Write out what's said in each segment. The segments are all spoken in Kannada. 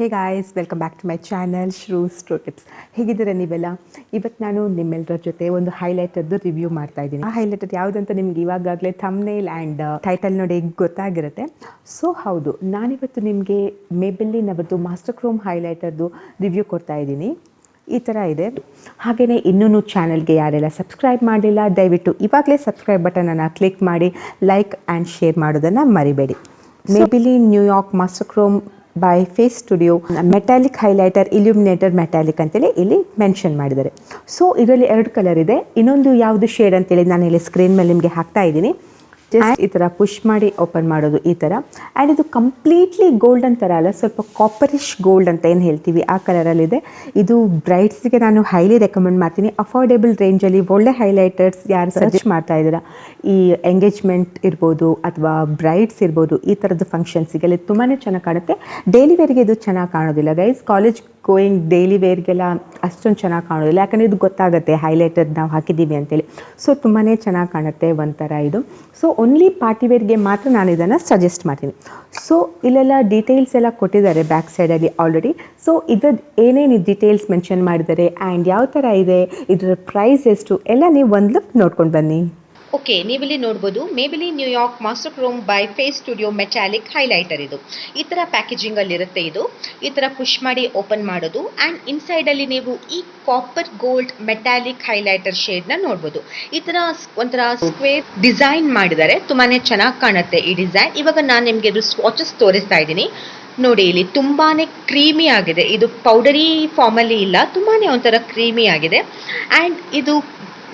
Hey guys, welcome back to my channel Shru tips. ಹೇಗಿದ್ದೀರಾ ನೀವೆಲ್ಲ? ಇವತ್ತು ನಾನು ನಿಮ್ಮೆಲ್ಲರ ಜೊತೆ ಒಂದು ಹೈಲೈಟರ್ದು ರಿವ್ಯೂ ಮಾಡ್ತಾ ಇದ್ದೀನಿ. ಆ ಹೈಲೈಟರ್ ಯಾವುದಂತ ನಿಮ್ಗೆ ಇವಾಗಲೇ ಥಂಬ್ನೇಲ್ ಆ್ಯಂಡ್ ಟೈಟಲ್ ನೋಡಿ ಗೊತ್ತಾಗಿರುತ್ತೆ. ಸೊ ಹೌದು, ನಾನಿವತ್ತು ನಿಮಗೆ ಮೇಬೆಲ್ಲಿನ್ ಅವರದ್ದು ಮಾಸ್ಟರ್ ಕ್ರೋಮ್ ಹೈಲೈಟರ್ದು ರಿವ್ಯೂ ಕೊಡ್ತಾ ಇದ್ದೀನಿ. ಈ ಥರ ಇದೆ. ಹಾಗೆಯೇ ಇನ್ನೂ ಚಾನಲ್ಗೆ ಯಾರೆಲ್ಲ ಸಬ್ಸ್ಕ್ರೈಬ್ ಮಾಡಲಿಲ್ಲ, ದಯವಿಟ್ಟು ಇವಾಗಲೇ ಸಬ್ಸ್ಕ್ರೈಬ್ ಬಟನನ್ನು ಕ್ಲಿಕ್ ಮಾಡಿ ಲೈಕ್ ಆ್ಯಂಡ್ ಶೇರ್ ಮಾಡೋದನ್ನು ಮರಿಬೇಡಿ. Maybelline New York master chrome by face studio metallic highlighter illuminator metallic ಅಂತೇಳಿ ಇಲ್ಲಿ ಮೆನ್ಷನ್ ಮಾಡಿದ್ದಾರೆ. ಸೊ ಇದರಲ್ಲಿ 2 ಕಲರ್ ಇದೆ. ಇನ್ನೊಂದು ಯಾವುದು ಶೇಡ್ ಅಂತೇಳಿ ನಾನು ಇಲ್ಲಿ ಸ್ಕ್ರೀನ್ ಮೇಲೆ ನಿಮಗೆ ಹಾಕ್ತಾ ಇದ್ದೀನಿ. ಜಸ್ಟ್ ಈ ಥರ ಪುಷ್ ಮಾಡಿ ಓಪನ್ ಮಾಡೋದು ಈ ಥರ. ಆ್ಯಂಡ್ ಇದು ಕಂಪ್ಲೀಟ್ಲಿ ಗೋಲ್ಡನ್ ಥರ ಅಲ್ಲ, ಸ್ವಲ್ಪ ಕಾಪರಿಶ್ ಗೋಲ್ಡ್ ಅಂತ ಏನು ಹೇಳ್ತೀವಿ ಆ ಕಲರಲ್ಲಿದೆ. ಇದು ಬ್ರೈಡ್ಸ್ಗೆ ನಾನು ಹೈಲಿ ರೆಕಮೆಂಡ್ ಮಾಡ್ತೀನಿ. ಅಫೋರ್ಡೆಬಲ್ ರೇಂಜಲ್ಲಿ ಒಳ್ಳೆ ಹೈಲೈಟರ್ಸ್ ಯಾರು ಸಜೆಸ್ಟ್ ಮಾಡ್ತಾ ಇದ್ದೀರಾ, ಈ ಎಂಗೇಜ್ಮೆಂಟ್ ಇರ್ಬೋದು ಅಥವಾ ಬ್ರೈಡ್ಸ್ ಇರ್ಬೋದು, ಈ ಥರದ್ದು ಫಂಕ್ಷನ್ಸಿಗೆಲ್ಲ ತುಂಬಾ ಚೆನ್ನಾಗಿ ಕಾಣುತ್ತೆ. ಡೈಲಿ ವೇರ್ಗೆ ಇದು ಚೆನ್ನಾಗಿ ಕಾಣೋದಿಲ್ಲ ಗೈಸ್. ಕಾಲೇಜ್ ಗೋಯಿಂಗ್ ಡೈಲಿ ವೇರ್ಗೆಲ್ಲ ಅಷ್ಟೊಂದು ಚೆನ್ನಾಗಿ ಕಾಣೋದಿಲ್ಲ, ಯಾಕಂದರೆ ಇದು ಗೊತ್ತಾಗುತ್ತೆ ಹೈಲೈಟರ್ ನಾವು ಹಾಕಿದ್ದೀವಿ ಅಂತೇಳಿ. ಸೊ ತುಂಬಾ ಚೆನ್ನಾಗಿ ಕಾಣುತ್ತೆ ಒಂಥರ ಇದು. ಸೊ ಓನ್ಲಿ ಪಾರ್ಟಿ ವೇರ್ಗೆ ಮಾತ್ರ ನಾನು ಇದನ್ನು ಸಜೆಸ್ಟ್ ಮಾಡ್ತೀನಿ. ಸೊ ಇಲ್ಲೆಲ್ಲ ಡೀಟೇಲ್ಸ್ ಎಲ್ಲ ಕೊಟ್ಟಿದ್ದಾರೆ ಬ್ಯಾಕ್ ಸೈಡಲ್ಲಿ ಆಲ್ರೆಡಿ. ಸೊ ಇದ್ರದ್ದು ಏನೇನು ಡೀಟೇಲ್ಸ್ ಮೆನ್ಷನ್ ಮಾಡಿದ್ದಾರೆ ಆ್ಯಂಡ್ ಯಾವ ಥರ ಇದೆ, ಇದರ ಪ್ರೈಸ್ ಎಷ್ಟು ಎಲ್ಲ ನೀವು ಒಂದು ಲುಕ್ ನೋಡ್ಕೊಂಡು ಬನ್ನಿ. ಓಕೆ, ನೀವಿಲ್ಲಿ ನೋಡ್ಬೋದು Maybelline New York master chrome by face studio metallic highlighter. ಇದು ಈ ಥರ ಪ್ಯಾಕೇಜಿಂಗಲ್ಲಿ ಇರುತ್ತೆ. ಇದು ಈ ಥರ ಪುಷ್ ಮಾಡಿ ಓಪನ್ ಮಾಡೋದು. ಆ್ಯಂಡ್ ಇನ್ಸೈಡಲ್ಲಿ ನೀವು ಈ ಕಾಪರ್ ಗೋಲ್ಡ್ ಮೆಟಾಲಿಕ್ ಹೈಲೈಟರ್ ಶೇಡ್ನ ನೋಡ್ಬೋದು. ಈ ಥರ ಒಂಥರ ಸ್ಕ್ವೇರ್ ಡಿಸೈನ್ ಮಾಡಿದ್ದಾರೆ, ತುಂಬಾ ಚೆನ್ನಾಗಿ ಕಾಣುತ್ತೆ ಈ ಡಿಸೈನ್. ಇವಾಗ ನಾನು ನಿಮಗೆ ಇದು ಸ್ವಾಚಸ್ ತೋರಿಸ್ತಾ ಇದ್ದೀನಿ. ನೋಡಿ, ಇಲ್ಲಿ ತುಂಬಾ ಕ್ರೀಮಿ ಆಗಿದೆ. ಇದು ಪೌಡರಿ ಫಾರ್ಮಲ್ಲಿ ಇಲ್ಲ, ತುಂಬಾ ಒಂಥರ ಕ್ರೀಮಿ ಆಗಿದೆ. ಆ್ಯಂಡ್ ಇದು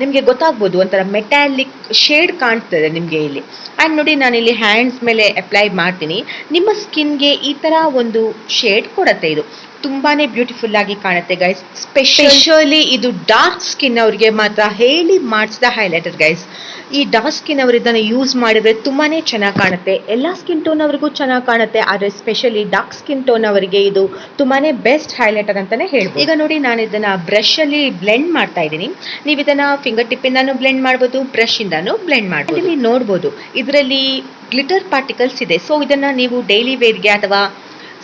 ನಿಮಗೆ ಗೊತ್ತಾಗ್ಬೋದು, ಒಂಥರ ಮೆಟಾಲಿಕ್ ಶೇಡ್ ಕಾಣ್ತದೆ ನಿಮಗೆ ಇಲ್ಲಿ. ಆ್ಯಂಡ್ ನೋಡಿ, ನಾನಿಲ್ಲಿ ಹ್ಯಾಂಡ್ಸ್ ಮೇಲೆ ಅಪ್ಲೈ ಮಾಡ್ತೀನಿ. ನಿಮ್ಮ ಸ್ಕಿನ್ಗೆ ಈ ಥರ ಒಂದು ಶೇಡ್ ಕೊಡುತ್ತೆ. ಇದು ತುಂಬಾ ಬ್ಯೂಟಿಫುಲ್ ಆಗಿ ಕಾಣುತ್ತೆ ಗೈಸ್. ಸ್ಪೆಷಲಿ ಇದು ಡಾರ್ಕ್ ಸ್ಕಿನ್ ಅವರಿಗೆ ಮಾತ್ರ ಹೇಳಿ ಮಾಡಿಸಿದ ಹೈಲೈಟರ್ ಗೈಸ್. ಈ ಡಾರ್ಕ್ ಸ್ಕಿನ್ ಅವರು ಇದನ್ನು ಯೂಸ್ ಮಾಡಿದ್ರೆ ತುಂಬಾ ಚೆನ್ನಾಗಿ ಕಾಣುತ್ತೆ. ಎಲ್ಲ ಸ್ಕಿನ್ ಟೋನ್ ಅವರಿಗೂ ಚೆನ್ನಾಗಿ ಕಾಣುತ್ತೆ, ಆದರೆ ಸ್ಪೆಷಲಿ ಡಾರ್ಕ್ ಸ್ಕಿನ್ ಟೋನ್ ಅವರಿಗೆ ಇದು ತುಂಬಾ ಬೆಸ್ಟ್ ಹೈಲೈಟರ್ ಅಂತಲೇ ಹೇಳ್ಬೋದು. ಈಗ ನೋಡಿ, ನಾನು ಇದನ್ನು ಬ್ರಷಲ್ಲಿ ಬ್ಲೆಂಡ್ ಮಾಡ್ತಾ ಇದ್ದೀನಿ. ನೀವು ಇದನ್ನು ಫಿಂಗರ್ ಟಿಪ್ಪಿಂದಾನು ಬ್ಲೆಂಡ್ ಮಾಡ್ಬೋದು, ಬ್ರಷಿಂದಾನು ಬ್ಲೆಂಡ್ ಮಾಡ್ಬೋದು. ಇಲ್ಲಿ ನೋಡ್ಬೋದು, ಇದರಲ್ಲಿ ಗ್ಲಿಟರ್ ಪಾರ್ಟಿಕಲ್ಸ್ ಇದೆ. ಸೊ ಇದನ್ನು ನೀವು ಡೈಲಿ ವೇರ್ಗೆ ಅಥವಾ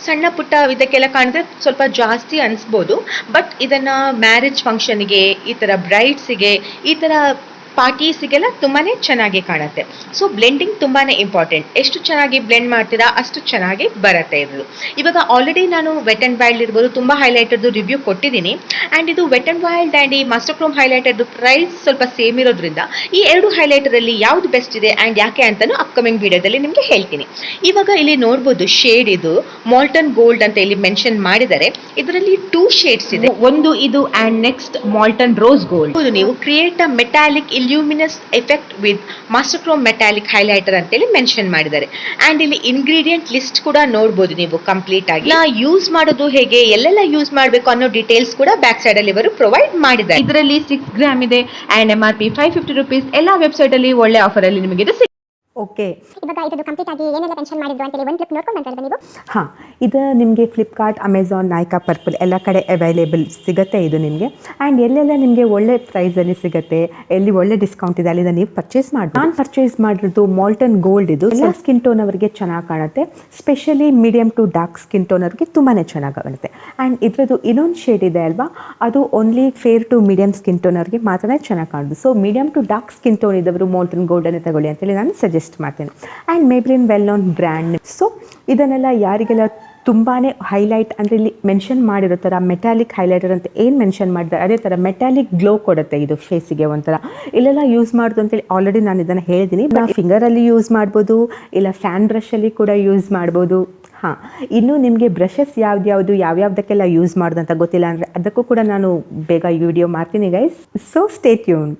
ಸಣ್ಣ ಪುಟ್ಟ ಇದಕ್ಕೆಲ್ಲ ಕಾಣಿದ್ರೆ ಸ್ವಲ್ಪ ಜಾಸ್ತಿ ಅನಿಸ್ಬೋದು. ಬಟ್ ಇದನ್ನು ಮ್ಯಾರೇಜ್ ಫಂಕ್ಷನ್ಗೆ, ಈ ಥರ ಬ್ರೈಡ್ಸಿಗೆ, ಈ ಥರ ಪಾರ್ಟೀಸಿಗೆಲ್ಲ ತುಂಬಾ ಚೆನ್ನಾಗಿ ಕಾಣುತ್ತೆ. ಸೊ ಬ್ಲೆಂಡಿಂಗ್ ತುಂಬಾ ಇಂಪಾರ್ಟೆಂಟ್. ಎಷ್ಟು ಚೆನ್ನಾಗಿ ಬ್ಲೆಂಡ್ ಮಾಡ್ತೀರಾ ಅಷ್ಟು ಚೆನ್ನಾಗಿ ಬರುತ್ತೆ ಇದು. ಇವಾಗ ಆಲ್ರೆಡಿ ನಾನು ವೆಟ್ ಆ್ಯಂಡ್ ವೈಲ್ಡ್ ಇರ್ಬೋದು ತುಂಬ ಹೈಲೈಟರ್ದು ರಿವ್ಯೂ ಕೊಟ್ಟಿದ್ದೀನಿ. ಆ್ಯಂಡ್ ಇದು ವೆಟ್ ಆ್ಯಂಡ್ ವೈಲ್ಡ್ ಆ್ಯಂಡ್ ಈ ಮಾಸ್ಟರ್ ಕ್ರೋಮ್ ಹೈಲೈಟರ್ದು ಪ್ರೈಸ್ ಸ್ವಲ್ಪ ಸೇಮ್ ಇರೋದ್ರಿಂದ ಈ 2 ಹೈಲೈಟರಲ್ಲಿ ಯಾವುದು ಬೆಸ್ಟ್ ಇದೆ ಆ್ಯಂಡ್ ಯಾಕೆ ಅಂತಲೂ ಅಪ್ಕಮಿಂಗ್ ವಿಡಿಯೋದಲ್ಲಿ ನಿಮಗೆ ಹೇಳ್ತೀನಿ. ಇವಾಗ ಇಲ್ಲಿ ನೋಡ್ಬೋದು, ಶೇಡ್ ಇದು ಮಾಲ್ಟನ್ ಗೋಲ್ಡ್ ಅಂತ ಇಲ್ಲಿ ಮೆನ್ಷನ್ ಮಾಡಿದ್ದಾರೆ. ಇದರಲ್ಲಿ 2 ಶೇಡ್ಸ್ ಇದೆ. ಒಂದು ಇದು and next molten rose gold. ನೀವು create a metallic illuminous effect with master chrome metallic highlighter ಅಂತೇಳಿ ಮೆನ್ಷನ್ ಮಾಡಿದ್ದಾರೆ. ಆ್ಯಂಡ್ ಇಲ್ಲಿ ಇಂಗ್ರೀಡಿಯೆಂಟ್ ಲಿಸ್ಟ್ ಕೂಡ ನೋಡ್ಬೋದು ನೀವು ಕಂಪ್ಲೀಟ್ ಆಗಿ. ಯೂಸ್ ಮಾಡೋದು ಹೇಗೆ, ಎಲ್ಲೆಲ್ಲ ಯೂಸ್ ಮಾಡಬೇಕು ಅನ್ನೋ ಡೀಟೇಲ್ಸ್ ಕೂಡ ಬ್ಯಾಕ್ ಸೈಡ್ ಅಲ್ಲಿ ಇವರು ಪ್ರೊವೈಡ್ ಮಾಡಿದ್ದಾರೆ. ಇದರಲ್ಲಿ 6 ಗ್ರಾಮ್ ಇದೆ ಆ್ಯಂಡ್ MRP 550 ರೂಪೀಸ್. ಎಲ್ಲ ವೆಬ್ಸೈಟ್ ಅಲ್ಲಿ ಒಳ್ಳೆ ಆಫರ್ ಅಲ್ಲಿ ನಿಮಗೆ ಇದು ಓಕೆ. ಇವಾಗ ಇದು ಕಂಪ್ಲೀಟ್ ಆಗಿ ಏನೆಲ್ಲ ಮೆನ್ಷನ್ ಮಾಡಿದ್ರು ಅಂತೇಳಿ ಒಂದು ಕ್ಲಿಪ್ ನೋಡ್ಕೊಂಡು ಬಂತಾ ನೀವು. ಹಾಂ, ಇದು ನಿಮಗೆ ಫ್ಲಿಪ್ಕಾರ್ಟ್, ಅಮೆಝಾನ್, ನೈಕಾ, ಪರ್ಪಲ್ ಎಲ್ಲ ಕಡೆ ಅವೈಲೇಬಲ್ ಸಿಗುತ್ತೆ ಇದು ನಿಮಗೆ. ಆ್ಯಂಡ್ ಎಲ್ಲೆಲ್ಲ ನಿಮಗೆ ಒಳ್ಳೆ ಪ್ರೈಸಲ್ಲಿ ಸಿಗುತ್ತೆ, ಎಲ್ಲಿ ಒಳ್ಳೆ ಡಿಸ್ಕೌಂಟ್ ಇದೆ ಅಲ್ಲಿಂದ ನೀವು ಪರ್ಚೇಸ್ ಮಾಡಿ. ನಾನು ಪರ್ಚೇಸ್ ಮಾಡಿರೋದು ಮಾಲ್ಟನ್ ಗೋಲ್ಡ್. ಇದು ಎಲ್ಲ ಸ್ಕಿನ್ ಟೋನ್ ಅವರಿಗೆ ಚೆನ್ನಾಗಿ ಕಾಣುತ್ತೆ, specially medium to dark skin tone ಅವರಿಗೆ ತುಂಬಾ ಚೆನ್ನಾಗಿ ಕಾಣುತ್ತೆ. ಆ್ಯಂಡ್ ಇದರದ್ದು ಇನ್ನೊಂದು ಶೇಡ್ ಇದೆ ಅಲ್ವಾ, ಅದು only fair to medium skin tone ಅವರಿಗೆ ಮಾತ್ರ ಚೆನ್ನಾಗಿ ಕಾಣುದು. So medium to dark skin tone ಇದ್ದವರು ಮಾಲ್ಟನ್ ಗೋಲ್ಡನ್ನೇ ತಗೊಳ್ಳಿ ಅಂತೇಳಿ ನಾನು ಸಜೆಸ್ಟ್ ಮಾಡ್ತೇನೆ. And Maybelline well known brand. So ಇದನ್ನೆಲ್ಲ ಯಾರಿಗೆಲ್ಲ ತುಂಬಾ ಹೈಲೈಟ್ ಅಂದರೆ ಇಲ್ಲಿ ಮೆನ್ಷನ್ ಮಾಡಿರೋ ಥರ ಮೆಟಾಲಿಕ್ ಹೈಲೈಟರ್ ಅಂತ ಏನು ಮೆನ್ಷನ್ ಮಾಡಿದ್ದಾರೆ ಅದೇ ಥರ ಮೆಟಾಲಿಕ್ ಗ್ಲೋ ಕೊಡುತ್ತೆ ಇದು ಫೇಸಿಗೆ ಒಂಥರ. ಇಲ್ಲೆಲ್ಲ ಯೂಸ್ ಮಾಡೋದು ಅಂತೇಳಿ ಆಲ್ರೆಡಿ ನಾನು ಇದನ್ನು ಹೇಳಿದ್ದೀನಿ. ಫಿಂಗರಲ್ಲಿ ಯೂಸ್ ಮಾಡ್ಬೋದು, ಇಲ್ಲ ಫ್ಯಾನ್ ಬ್ರಷಲ್ಲಿ ಕೂಡ ಯೂಸ್ ಮಾಡ್ಬೋದು. ಹಾಂ, ಇನ್ನೂ ನಿಮಗೆ ಬ್ರಷಸ್ ಯಾವ್ಯಾವುದಕ್ಕೆಲ್ಲ ಯೂಸ್ ಮಾಡೋದು ಅಂತ ಗೊತ್ತಿಲ್ಲ ಅಂದರೆ ಅದಕ್ಕೂ ಕೂಡ ನಾನು ಬೇಗ ವಿಡಿಯೋ ಮಾಡ್ತೀನಿ guys. So stay tune.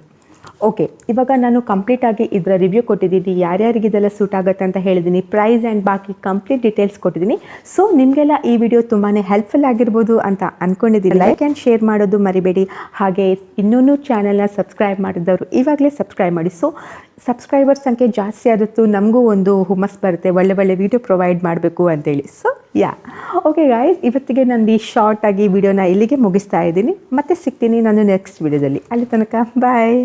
Okay, ಇವಾಗ ನಾನು ಕಂಪ್ಲೀಟಾಗಿ ಇದರ ರಿವ್ಯೂ ಕೊಟ್ಟಿದ್ದೀನಿ, ಯಾರ್ಯಾರಿಗೆ ಇದೆಲ್ಲ ಸೂಟ್ ಆಗುತ್ತೆ ಅಂತ ಹೇಳಿದ್ದೀನಿ, ಪ್ರೈಸ್ ಆ್ಯಂಡ್ ಬಾಕಿ ಕಂಪ್ಲೀಟ್ ಡೀಟೇಲ್ಸ್ ಕೊಟ್ಟಿದ್ದೀನಿ. ಸೊ ನಿಮಗೆಲ್ಲ ಈ ವಿಡಿಯೋ ತುಂಬಾ ಹೆಲ್ಪ್ಫುಲ್ ಆಗಿರ್ಬೋದು ಅಂತ ಅಂದ್ಕೊಂಡಿದ್ದೀನಿ. ಲೈಕ್ ಆ್ಯಂಡ್ ಶೇರ್ ಮಾಡೋದು ಮರಿಬೇಡಿ. ಹಾಗೆ ಇನ್ನೂ ಚಾನಲ್ನ ಸಬ್ಸ್ಕ್ರೈಬ್ ಮಾಡಿದವರು ಇವಾಗಲೇ ಸಬ್ಸ್ಕ್ರೈಬ್ ಮಾಡಿ. ಸೊ ಸಬ್ಸ್ಕ್ರೈಬರ್ ಸಂಖ್ಯೆ ಜಾಸ್ತಿ ಆದದ್ದು ನಮಗೂ ಒಂದು ಹುಮ್ಮಸ್ ಬರುತ್ತೆ, ಒಳ್ಳೆ ವಿಡಿಯೋ ಪ್ರೊವೈಡ್ ಮಾಡಬೇಕು ಅಂತೇಳಿ. ಸೊ ಓಕೆ ಗಾಯ್ಸ್, ಇವತ್ತಿಗೆ ನಾನು ಈ ಶಾರ್ಟ್ ಆಗಿ ವಿಡಿಯೋನ ಇಲ್ಲಿಗೆ ಮುಗಿಸ್ತಾ ಇದ್ದೀನಿ. ಮತ್ತೆ ಸಿಗ್ತೀನಿ ನಾನು ನೆಕ್ಸ್ಟ್ ವಿಡಿಯೋದಲ್ಲಿ. ಅಲ್ಲಿ ತನಕ ಬಾಯ್.